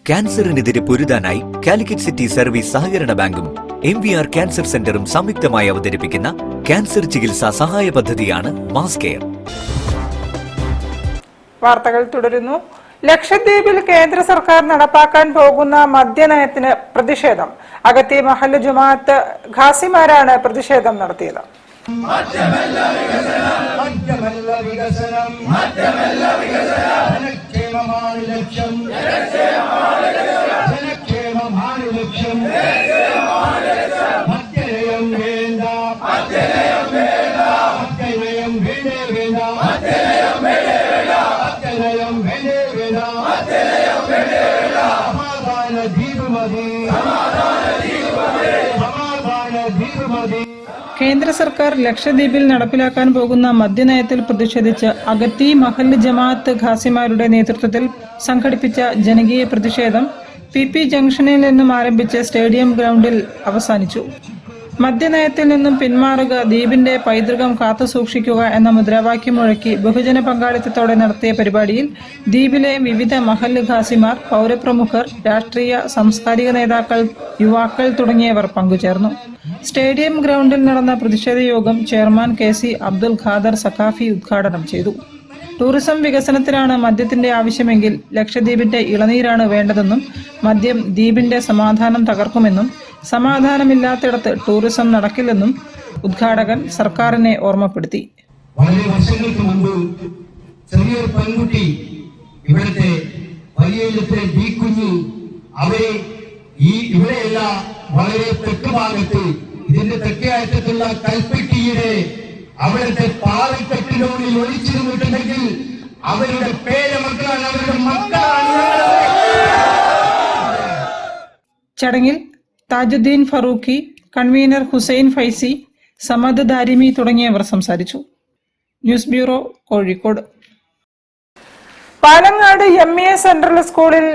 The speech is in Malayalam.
ക്യാൻസറിനെതിരെ പൊരുതാനായി കാലിക്കറ്റ് സിറ്റി സർവീസ് സഹകരണ ബാങ്കും MVR ക്യാൻസർ സെന്ററും സംയുക്തമായി അവതരിപ്പിക്കുന്ന ക്യാൻസർ ചികിത്സാ സഹായ പദ്ധതിയാണ് മാസ് കെയർ. വാർത്തകൾ തുടരുന്നു. ലക്ഷദ്വീപിൽ കേന്ദ്ര സർക്കാർ നടപ്പാക്കാൻ പോകുന്ന മദ്യനയത്തിന് പ്രതിഷേധം. അഗത്തി മഹല്ല് ജുമാഅത്ത് ഖാസിമാരാണ് പ്രതിഷേധം നടത്തിയത്. കേന്ദ്ര സർക്കാർ ലക്ഷദ്വീപിൽ നടപ്പിലാക്കാൻ പോകുന്ന മദ്യനയത്തിൽ പ്രതിഷേധിച്ച് അഗത്തി മഹല്ല് ജമാഅത്ത് ഖാസിമാരുടെ നേതൃത്വത്തിൽ സംഘടിപ്പിച്ച ജനകീയ പ്രതിഷേധം PP ജംഗ്ഷനിൽ നിന്നും ആരംഭിച്ച് സ്റ്റേഡിയം ഗ്രൗണ്ടിൽ അവസാനിച്ചു. മദ്യനയത്തിൽ നിന്നും പിന്മാറുക, ദ്വീപിന്റെ പൈതൃകം കാത്തുസൂക്ഷിക്കുക എന്ന മുദ്രാവാക്യം മുഴക്കി ബഹുജന പങ്കാളിത്തത്തോടെ നടത്തിയ പരിപാടിയിൽ ദ്വീപിലെ വിവിധ മഹല്ല് ഖാസിമാർ, പൗരപ്രമുഖർ, രാഷ്ട്രീയ സാംസ്കാരിക നേതാക്കൾ, യുവാക്കൾ തുടങ്ങിയവർ പങ്കുചേർന്നു. സ്റ്റേഡിയം ഗ്രൗണ്ടിൽ നടന്ന പ്രതിഷേധ യോഗം ചെയർമാൻ KC അബ്ദുൽ ഖാദർ സഖാഫി ഉദ്ഘാടനം ചെയ്തു. ടൂറിസം വികസനത്തിനാണ് മദ്യത്തിന്റെ ആവശ്യമെങ്കിൽ ലക്ഷദ്വീപിന്റെ ഇളനീരാണ് വേണ്ടതെന്നും മദ്യം ദ്വീപിന്റെ സമാധാനം തകർക്കുമെന്നും സമാധാനമില്ലാത്തിടത്ത് ടൂറിസം നടക്കില്ലെന്നും ഉദ്ഘാടകൻ സർക്കാരിനെ ഓർമ്മപ്പെടുത്തി. വളരെ വർഷങ്ങൾക്ക് മുമ്പ് ചെറിയൊരു പെൺകുട്ടി ഇവിടുത്തെ വലിയത്തെ കുഞ്ഞു അവരെ ഇവിടെയല്ല വളരെ തെക്കുഭാഗത്ത് ഇതിന്റെ തെക്കേ അറ്റത്തുള്ള കൽപ്പെട്ടിയുടെ അവിടുത്തെ പാറക്കെട്ടിനുള്ളിൽ ഒളിച്ചിരുന്നിട്ടുണ്ടെങ്കിൽ അവരുടെ പേരമക്കളാണ്, അവരുടെ മക്കളാണ്. ചടങ്ങിൽ താജുദ്ദീൻ ഫറൂഖി, കൺവീനർ ഹുസൈൻ ഫൈസി, സമദ് ദാരിമി തുടങ്ങിയവർ സംസാരിച്ചു. News bureau, Kozhikode. Palangad MA central സ്കൂളിൽ